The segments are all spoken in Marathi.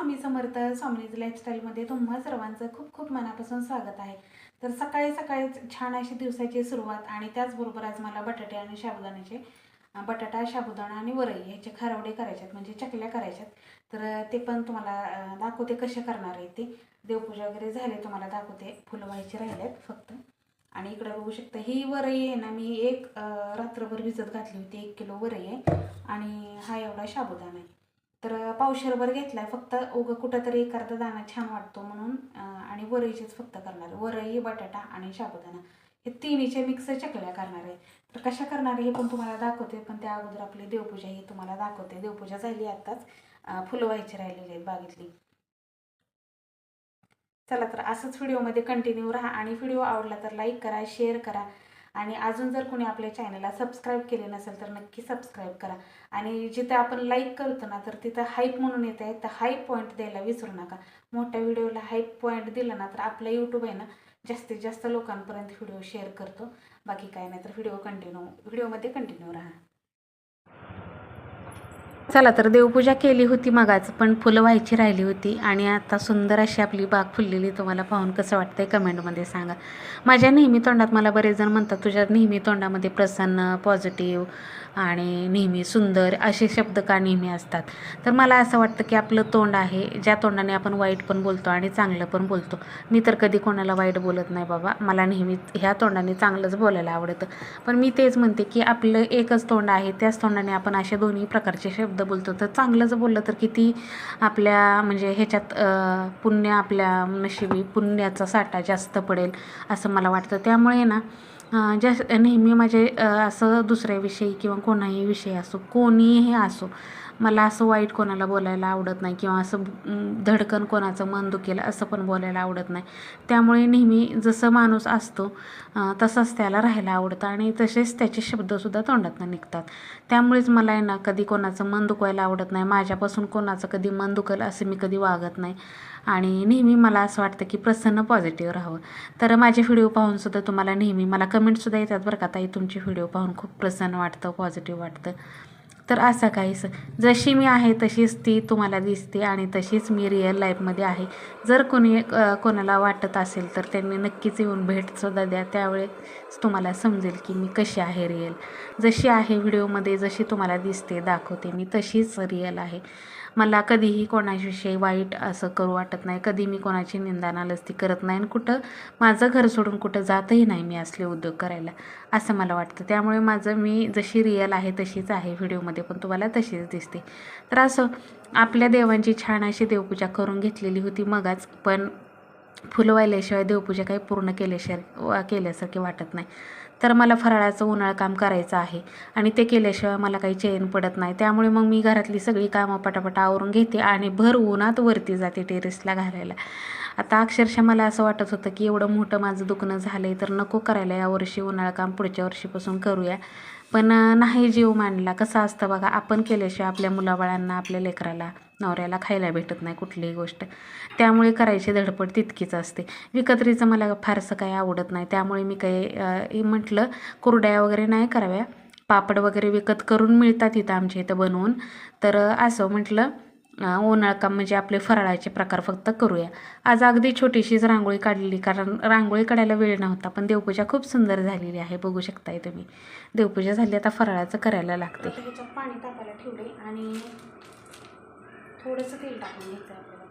स्वामी समर्थ स्वामीज लाईफस्टाईलमध्ये तुम्हा सर्वांचं खूप खूप मनापासून स्वागत आहे। तर सकाळी सकाळी छान अशी दिवसाची सुरुवात आणि त्याचबरोबर आज मला बटाटे आणि साबुदाण्याचे बटाटा साबुदाणा आणि वरई ह्याचे खारवडे करायच्यात म्हणजे चकल्या करायच्यात। तर ते पण तुम्हाला दाखवते कसे करणार आहे ते। देवपूजा वगैरे झाली तुम्हाला दाखवते, फुलं व्हायचे राहिलेत फक्त। आणि इकडे बघू शकता ही वरई आहे ना, मी एक रात्रभर भिजत घातली होती। 1 किलो वरई आहे आणि हा एवढा साबुदाणा आहे। तर पावशेरभर घेतलाय फक्त, उगं कुठंतरी एखादा दाणा छान वाटतो म्हणून। आणि वरईचेच फक्त करणार, वरई बटाटा आणि साबुदाणा हे तिन्हीचे मिक्स चकल्या करणार आहे। तर कशा करणार आहे हे पण तुम्हाला दाखवते, पण त्या अगोदर आपली देवपूजा ही तुम्हाला दाखवते। देवपूजा झाली आत्ताच, फुलं व्हायची राहिलेली आहेत बागेतली। चला तर असंच व्हिडिओमध्ये कंटिन्यू राहा आणि व्हिडिओ आवडला तर लाईक करा, शेअर करा आणि अजून जर कोणी आपल्या चॅनलला सबस्क्राईब केले नसेल तर नक्की सबस्क्राईब करा। आणि जिथे आपण लाईक करतो ना तर तिथं हाईप म्हणून येत आहे, तर हाईप पॉईंट द्यायला विसरू नका। मोठ्या व्हिडिओला हाईप पॉईंट दिला ना तर आपलं यूट्यूब आहे ना जास्तीत जास्त लोकांपर्यंत व्हिडिओ शेअर करतो। बाकी काय नाही, तर व्हिडिओमध्ये कंटिन्यू राहा। चला तर देवपूजा केली होती मगाच, पण फुलं व्हायची राहिली होती आणि आता सुंदर अशी आपली बाग फुललेली। तुम्हाला पाहून कसं वाटतंय कमेंटमध्ये सांगा। माझ्या नेहमी तोंडात मला बरेच जण म्हणतात तुझ्या नेहमी तोंडामध्ये प्रसन्न, पॉझिटिव्ह आणि नेहमी सुंदर असे शब्द का नेहमी असतात। तर मला असं वाटतं की आपलं तोंड आहे, ज्या तोंडाने आपण वाईट पण बोलतो आणि चांगलं पण बोलतो। मी तर कधी कोणाला वाईट बोलत नाही बाबा, मला नेहमी ह्या तोंडाने चांगलंच बोलायला आवडतं। पण मी तेच म्हणते की आपलं एकच तोंड आहे, त्याच तोंडाने आपण असे दोन्ही प्रकारचे शब्द बोलतो। तर चांगलंच बोललं तर किती आपल्या म्हणजे ह्याच्यात पुण्य, आपल्या नशिबी पुण्याचा साठा जास्त पडेल असं मला वाटतं। त्यामुळे ना नेहमी माझे असं दुसऱ्याविषयी किंवा कोणाही विषयी असो, कोणीही असो, मला असं वाईट कोणाला बोलायला आवडत नाही किंवा असं धडकन कोणाचं मन दुखेल असं पण बोलायला आवडत नाही। त्यामुळे नेहमी जसं माणूस असतो तसंच त्याला राहायला आवडतं आणि तसेच त्याचे शब्दसुद्धा तोंडातून निघतात। त्यामुळेच मला आहे ना कधी कोणाचं मन दुखवायला आवडत नाही, माझ्यापासून कोणाचं कधी मन दुखेल असं मी कधी वागत नाही। आणि नेहमी मला असं वाटतं की प्रसन्न पॉझिटिव्ह राहावं। तर माझे व्हिडिओ पाहूनसुद्धा तुम्हाला नेहमी मला कमेंटसुद्धा येतात बरं का, ताई तुमचे व्हिडिओ पाहून खूप प्रसन्न वाटतं, पॉझिटिव्ह वाटतं। तर असं काहीच, जशी मी आहे तशीच ती तुम्हाला दिसते आणि तशीच मी रिअल लाईफमध्ये आहे। जर कोणाला वाटत असेल तर त्यांनी नक्कीच येऊन भेटसुद्धा द्या, त्यावेळेस तुम्हाला समजेल की मी कशी आहे रिअल। जशी आहे व्हिडिओमध्ये, जशी तुम्हाला दिसते दाखवते मी तशीच रिअल आहे। मला कधीही कोणाविषयी वाईट असं करू वाटत नाही, कधी मी कोणाची निंदा नालस्ती करत नाही आणि कुठं माझं घर सोडून कुठं जातही नाही मी असले उद्योग करायला, असं मला वाटतं। त्यामुळे मी जशी रिअल आहे तशीच आहे, व्हिडिओमध्ये पण तुम्हाला तशीच दिसते। तर असं आपल्या देवांची छान अशी देवपूजा करून घेतलेली होती मगाच, पण फुलं वाहिल्याशिवाय देवपूजा काही पूर्ण केल्यासारखे वाटत नाही। तर मला फराळाचं उन्हाळं काम करायचं आहे आणि ते केल्याशिवाय मला काही चैन पडत नाही। त्यामुळे मग मी घरातली सगळी कामं पटापट आवरून घेते आणि भर उन्हात वरती जाते टेरेसला घालायला। आता अक्षरशः मला असं वाटत होतं की एवढं मोठं माझं दुखणं झालं आहे तर नको करायला यावर्षी उन्हाळं काम, पुढच्या वर्षीपासून करूया। पण नाही जीव मानला। कसं असतं बघा, आपण केल्याशिवाय आपल्या मुलाबाळांना, आपल्या लेकराला, नवऱ्याला खायला भेटत नाही कुठलीही गोष्ट। त्यामुळे करायची धडपड तितकीच असते। विकत्रीचं मला फारसं काही आवडत नाही, त्यामुळे मी काही म्हटलं कुरड्या वगैरे नाही कराव्या, पापड वगैरे विकत करून मिळतात इथं आमच्या इथं बनवून। तर असं म्हटलं उन्हाळं काम म्हणजे आपले फराळाचे प्रकार फक्त करूया। आज अगदी छोटीशीच रांगोळी काढलेली, कारण रांगोळी काढायला वेळ नव्हता, पण देवपूजा खूप सुंदर झालेली आहे, बघू शकताय तुम्ही। देवपूजा झाली, आता फराळाचं करायला लागते। ह्याच्यात पाणी तापायला ठेवले आणि थोडंसं तेल टाकून घ्यायचं आपल्याला।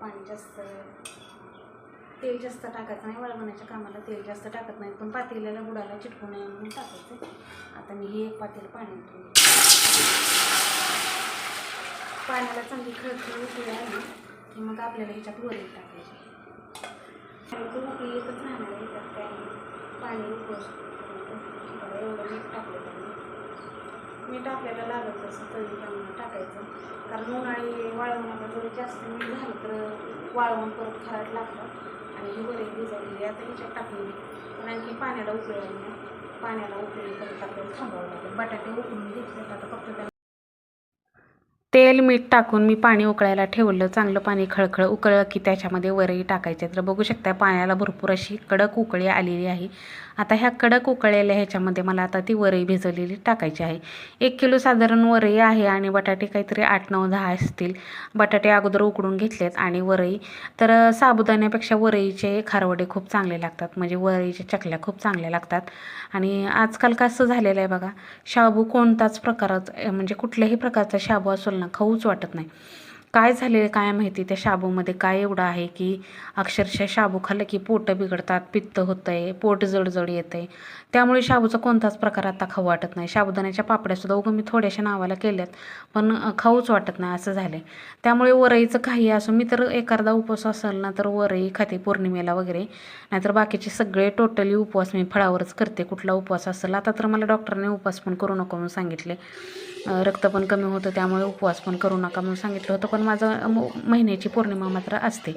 तेल जास्त टाकायचं नाही, वळवण्याच्या कामाला तेल जास्त टाकत नाही, पण पातेल्याला बुडाला चिटकू नये म्हणून टाकायचं। आता मी ही एक पातेलं पाणी ठेवली, पाण्याला चांगली खळखळ उकळी आली की मग आपल्याला ह्याच्यात वरई टाकायची। उकळी येतच राहणार आहे, त्यात काय पाणी उकळू एवढं मीठ टाकलं पाहिजे। मीठ आपल्याला लागत तसं चवीप्रमाणे टाकायचं, कारण उन्हाळी वाळवणाला जर जास्त मीठ झालं तर वाळवून परत खारट लागतं आणि ही वरई भिजवलेली आता ह्याच्यात टाकलेली, पण आणखी पाण्याला उकळी आली नाही। पाण्याला उकळी परत आपल्याला थांबावं लागेल। बटाटे उकळून घेतले, आता फक्त तेल मीठ टाकून मी पाणी उकळायला ठेवलं. चांगलं पाणी खळखळ उकळलं की त्याच्यामध्ये वरई टाकायचे. तर बघू शकता पाण्याला भरपूर अशी कडक उकळी आलेली आहे. आता ह्या कडक उकळलेल्या ह्याच्यामध्ये मला आता ती वरई भिजवलेली टाकायची आहे. 1 किलो साधारण वरई आहे आणि बटाटे काहीतरी 8, 9, 10 असतील. बटाटे अगोदर उकडून घेतलेत आणि वरई तर साबुदाण्यापेक्षा वरईचे खारवडे खूप चांगले लागतात, म्हणजे वरईच्या चकल्या खूप चांगल्या लागतात. आणि आजकाल कसं झालेलं आहे बघा, शाबू कोणताच प्रकाराचा म्हणजे कुठल्याही प्रकारचा शाबू असेल ना खाऊच वाटत नाही. काय झालेलं काय माहिती, त्या शाबूमध्ये काय एवढं आहे की अक्षरशः शाबू खाल्लं की पोटं बिघडतात, पित्त होतं आहे, पोट जडजड येतं आहे. त्यामुळे शाबूचा कोणताच प्रकार आता खाऊ वाटत नाही. साबुदाण्याच्या पापड्यासुद्धा उगं मी थोड्याशा नावाला केल्यात, पण खाऊच वाटत नाही असं झालं आहे. त्यामुळे वरईचं काही असो, मी तर एखादा उपवास असेल ना तर वरई खाते पौर्णिमेला वगैरे, नाहीतर बाकीचे सगळे टोटली उपवास मी फळावरच करते. कुठला उपवास असेल, आता तर मला डॉक्टरने उपवास पण करू नको म्हणून सांगितले. रक्त पण कमी होतं त्यामुळे उपवास पण करू नका म्हणून सांगितलं होतं. पण माझं महिन्याची पौर्णिमा मात्र असते.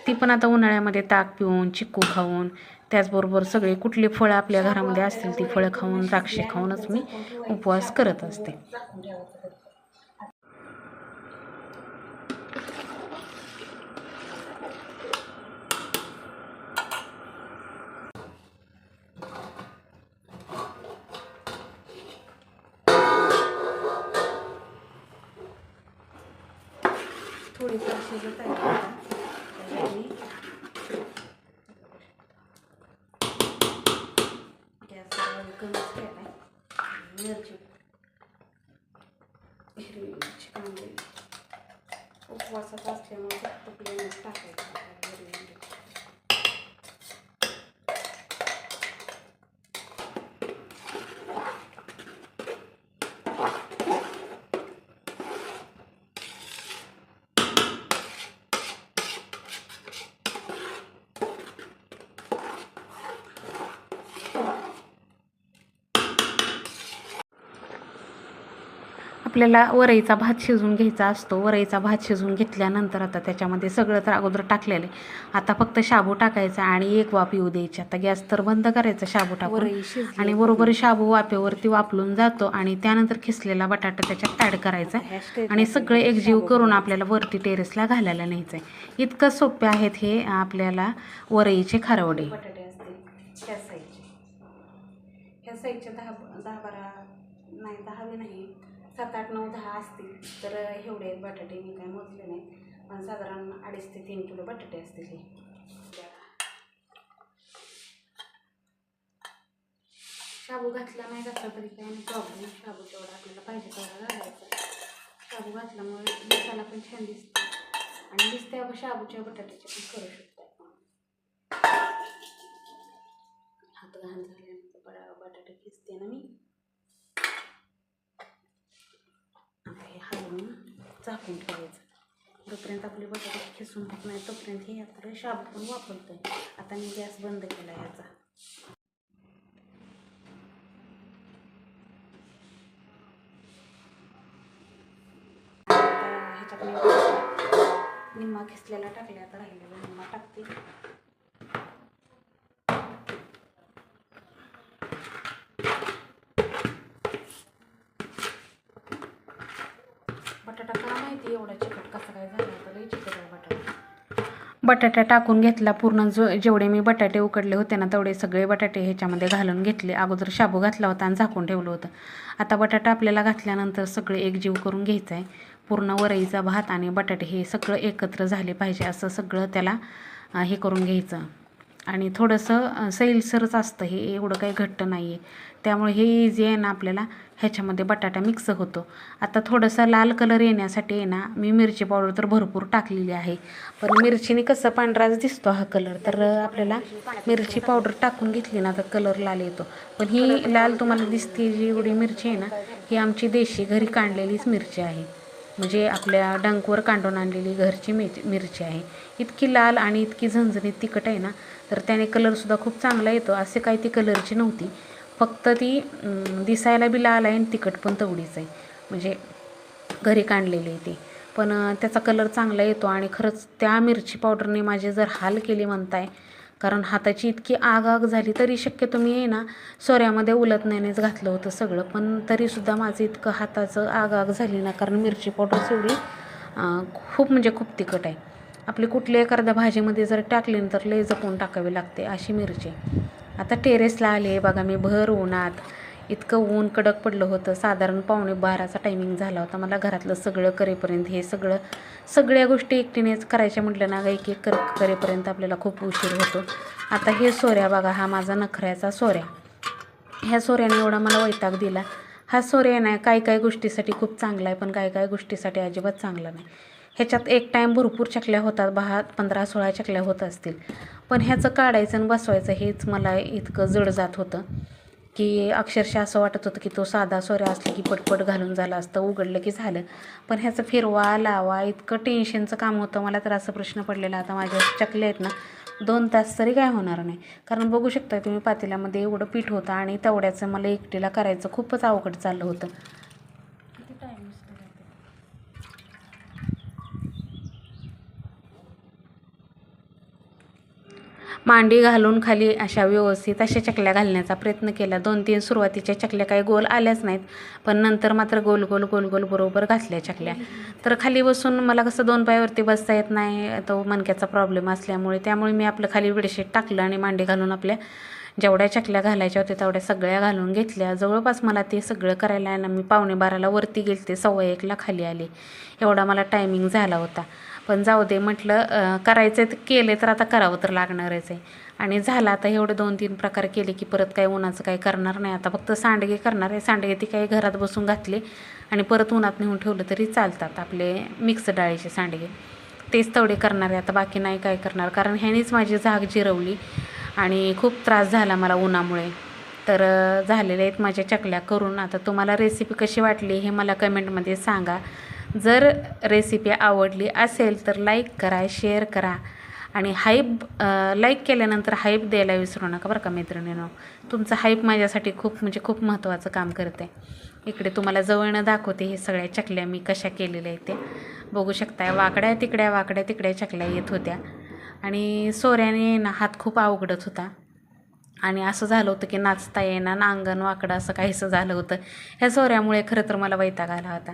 ती पण आता उन्हाळ्यामध्ये ताक पिऊन, चिक्कू खाऊन, त्याचबरोबर सगळे कुठली फळं आपल्या घरामध्ये असतील ती फळं खाऊन, द्राक्षे खाऊनच मी उपवास करत असते. थोडीफार शिजत आहे गॅस कमीच केला आहे. मिरची, हिरवी मिरची कांदे उपवासाचा असल्यामुळे फक्त प्लेनच टाकायचं. आपल्याला वरईचा भात शिजवून घ्यायचा असतो. वरईचा भात शिजवून घेतल्यानंतर आता त्याच्यामध्ये सगळं तर अगोदर टाकलेलं आहे. आता फक्त शाबू टाकायचा आणि एक वाफ येऊ द्यायची. आता गॅस तर बंद करायचा शाबू टाकून आणि बरोबर शाबू वाफेवरती वाफलून जातो आणि त्यानंतर खिसलेला बटाटा त्याच्यात ॲड करायचा आणि सगळे एकजीव करून आपल्याला वरती टेरेसला घालायला न्यायचं आहे. इतकं सोपे आहेत हे आपल्याला वरईचे खारवडे. बटाटे असतील ह्या साईजचे 10-12 नाही, 10 नाही, 7, 8, 9, 10 असतील. तर एवढे बटाटे मी काय मोजले नाही, पण साधारण 2.5 ते 3 किलो बटाटे असतील हे. शाबू घातला नाही घातला तरी काही नाही प्रॉब्लेम. शाबू तेवढा आपल्याला पाहिजे तेवढा घालायचा. शाबू घातल्यामुळे दिसायला पण छान दिसते आणि दिसते शाबूच्या बटाट्याचे पण करू शकतो आपण. हात घाण झाल्यानंतर बटाटे खिसते ना मी. हलवून झाकून ठेवायचं. जोपर्यंत आपले बटाटे खिसून होत नाही तोपर्यंत हे आपलं शाबू पण वापरतोय. आता मी गॅस बंद केला याचा. ह्याच्यात निम्मा खिसलेला टाकले, आता राहिलेला निम्मा टाकते. बटाटा का माहिती एवढा चिकट कसा काय झाला, तर लई चिकट आहे बटाटा. बटाटा टाकून घेतला पूर्ण. जेवढे मी बटाटे उकडले होते ना तेवढे सगळे बटाटे ह्याच्यामध्ये घालून घेतले. अगोदर शाबू घातला होता आणि झाकून ठेवलं होतं. आता बटाटा आपल्याला घातल्यानंतर सगळे एकजीव करून घ्यायचं आहे. पूर्ण वरईचा भात आणि बटाटे हे सगळं एकत्र झाले पाहिजे असं सगळं त्याला हे करून घ्यायचं. आणि थोडंसं सैलसरच असतं हे, एवढं काही घट्ट नाही आहे. त्यामुळे हे इझी आहे ना, आपल्याला ह्याच्यामध्ये बटाटा मिक्स होतो. आता थोडंसं लाल कलर येण्यासाठी आहे ना मी मिरची पावडर तर भरपूर टाकलेली आहे, पण मिरचीने कसं पांढराच दिसतो हा कलर, तर आपल्याला मिरची पावडर टाकून घेतली ना तर कलर लाल येतो. पण ही लाल तुम्हाला दिसते जी एवढी मिरची आहे ना, ही आमची देशी घरी काढलेलीच मिरची आहे, म्हणजे आपल्या डंकवर काढून आणलेली घरची मिरची आहे. इतकी लाल आणि इतकी झणझणीत तिखट आहे ना, तर त्याने कलरसुद्धा खूप चांगला येतो. असे काही ती कलरची नव्हती, फक्त ती दिसायला बी लाल आहे आणि तिखट पण तेवढीच आहे, म्हणजे घरी काढलेली आहे ती. पण त्याचा कलर चांगला येतो आणि खरंच त्या मिरची पावडरने माझे जर हाल केले म्हणताय कारण हाताची इतकी आग झाली. तरी शक्यतो मी आहे ना सोऱ्यामध्ये उलटण्यानेच घातलं होतं सगळं, पण तरीसुद्धा माझं इतकं हाताचं आग झाली ना, कारण मिरची पावडर एवढी खूप म्हणजे खूप तिखट आहे. आपली कुठली एखाद्या भाजीमध्ये जर टाकली ना तर लय जपून टाकावी लागते अशी मिरची. आता टेरेसला आले बघा मी भर उन्हात. इतकं ऊन कडक पडलं होतं. साधारण 11:15चा टायमिंग झाला होता मला घरातलं सगळं करेपर्यंत. हे सगळ्या गोष्टी एकटीनेच करायच्या म्हटलं ना, एक एक करेपर्यंत आपल्याला खूप उशीर होतो. आता हे सोऱ्या बघा, हा माझा नखऱ्याचा सोऱ्या. ह्या सोऱ्याने एवढा मला वैताग दिला. हा सोऱ्या नाही काही गोष्टीसाठी खूप चांगला आहे, पण काही गोष्टीसाठी अजिबात चांगला नाही. ह्याच्यात एक टाईम भरपूर चकल्या होतात, 15-16 चकल्या होत असतील, पण ह्याचं काढायचं आणि बसवायचं हेच मला इतकं जड जात होतं की अक्षरशः असं वाटत होतं की तो साधा सोऱ्या असला की पटपट घालून झालं असतं, उघडलं की झालं. पण ह्याचं फिरवा लावा इतकं टेन्शनचं काम होतं. मला तर असं प्रश्न पडलेला, आता माझ्या चकल्या आहेत ना 2 तास तरी काय होणार नाही. कारण बघू शकता तुम्ही पातेल्यामध्ये एवढं पीठ होतं आणि तेवढ्याचं मला एकटीला करायचं खूपच अवघड चाललं होतं. मांडी घालून खाली अशा व्यवस्थित अशा चकल्या घालण्याचा प्रयत्न केला. 2-3 सुरुवातीच्या चकल्या काही गोल आल्याच नाहीत, पण नंतर मात्र गोल बरोबर घातल्या चकल्या. तर खाली बसून मला कसं 2 पायावरती बसता येत नाही, तो मणक्याचा प्रॉब्लेम असल्यामुळे. त्यामुळे मी आपलं खाली बेडशीट टाकलं आणि मांडी घालून आपल्या जेवढ्या चकल्या घालायच्या होत्या तेवढ्या सगळ्या घालून घेतल्या. जवळपास मला ते सगळं करायला आहे ना, मी 11:15ला वरती गेले, 1:15ला खाली आले. एवढा मला टायमिंग झाला होता. पण जाऊ दे म्हटलं, करायचं तर केले तर आता करावं तर लागणारच आहे. आणि झालं आता एवढे 2-3 प्रकार केले की परत काय उन्हाचं काही करणार नाही. आता फक्त सांडगे करणार आहे. सांडगे ती काही घरात बसून घातले आणि परत उन्हात नेऊन ठेवलं तरी चालतात, आपले मिक्स डाळीचे सांडगे. तेच तेवढे करणार आहे आता, बाकी नाही काय करणार. कारण ह्यानीच माझी झाग जिरवली आणि खूप त्रास झाला मला उन्हामुळे. तर झालेल्या आहेत माझ्या चकल्या करून. आता तुम्हाला रेसिपी कशी वाटली हे मला कमेंटमध्ये सांगा. जर रेसिपी आवडली असेल तर लाईक करा, शेअर करा आणि लाईक केल्यानंतर हाईप द्यायला विसरू नका बरं का मैत्रिणींनो. तुमचं हाईप माझ्यासाठी खूप महत्त्वाचं काम करते. इकडे तुम्हाला जवळनं दाखवते हे सगळ्या चकल्या मी कशा केलेल्या आहेत त्या बघू शकता. वाकड्या तिकड्या चकल्या येत होत्या आणि सोऱ्याने ना हात खूप अवघडत होता आणि असं झालं होतं की नाचता येणार ना, अंगण वाकडं असं काहीसं झालं होतं. ह्या सोऱ्यामुळे खरं तर मला वैताग आला होता.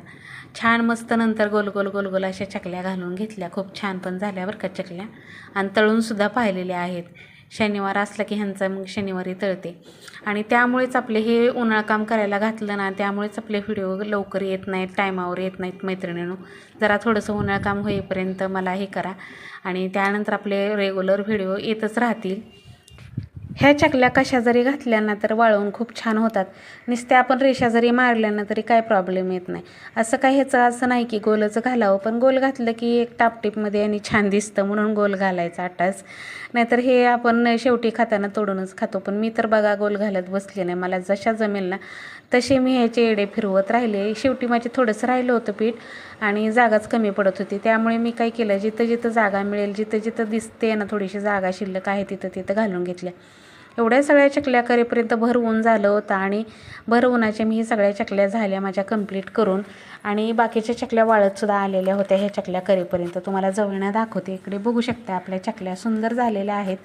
छान मस्त नंतर गोल अशा चकल्या घालून घेतल्या. खूप छान पण झाल्या बरं का चकल्या आणि तळूनसुद्धा पाहिलेल्या आहेत. शनिवार असला की ह्यांचा मग शनिवारी तळते आणि त्यामुळेच आपले हे उन्हाळा काम करायला घातलं ना, त्यामुळेच आपले व्हिडिओ लवकर येत नाहीत, टायमावर येत नाहीत मैत्रिणींनो. जरा थोडंसं उन्हाळा काम होईपर्यंत मला हे करा आणि त्यानंतर आपले रेग्युलर व्हिडिओ येतच राहतील. ह्या चकल्या कशा जरी घातल्या ना तर वाळवून खूप छान होतात. नुसत्या आपण रेषा जरी मारल्या ना तरी काय प्रॉब्लेम येत नाही. असं काही ह्याचं असं नाही की गोलच घालावं, पण गोल घातलं की एक टापटीपमध्ये आणि छान दिसतं म्हणून गोल घालायचा आटाच. नाहीतर हे आपण शेवटी खाताना तोडूनच खातो. पण मी तर बघा गोल घालत बसले नाही. मला जशा जमेल ना तसे मी ह्याचे एडे फिरवत राहिले. शेवटी माझे थोडंसं राहिलं होतं पीठ आणि जागाच कमी पडत होती. त्यामुळे मी काय केलं, जिथं जागा मिळेल, जिथं दिसते ना थोडीशी जागा शिल्लक आहे तिथं घालून घेतल्या. एवढ्या सगळ्या चकल्या करेपर्यंत भर ऊन झालं होतं आणि भर उन्हाच्या मी सगळ्या चकल्या झाल्या माझ्या कंप्लीट करून आणि बाकीच्या चकल्या वाळतसुद्धा आलेल्या होत्या. ह्या चकल्या करेपर्यंत तुम्हाला जवळनं दाखवते. इकडे बघू शकता आपल्या चकल्या सुंदर झालेल्या आहेत.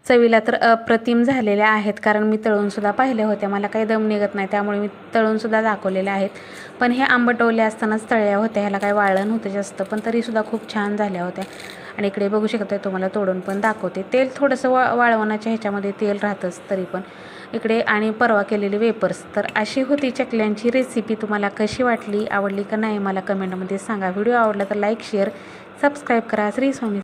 चवीला तर अप्रतिम झालेल्या आहेत, कारण मी तळूनसुद्धा पाहिल्या होत्या. मला काही दम निघत नाही त्यामुळे मी तळूनसुद्धा दाखवलेल्या आहेत. पण हे आंबटवले असतानाच तळल्या होत्या, ह्याला काही वाळलं नव्हतं जास्त, पण तरीसुद्धा खूप छान झाल्या होत्या. आणि इकडे बघू शकता तुम्हाला तोडून पण दाखवते. तेल थोडंसं वाळवण्याच्या ह्याच्यामध्ये तेल राहतंच तरी पण इकडे. आणि परवा केलेले वेपर्स. तर अशी होती चकल्यांची रेसिपी. तुम्हाला कशी वाटली, आवडली का नाही मला कमेंटमध्ये सांगा. व्हिडिओ आवडला तर लाईक शेअर सबस्क्राईब करा. श्री स्वामी.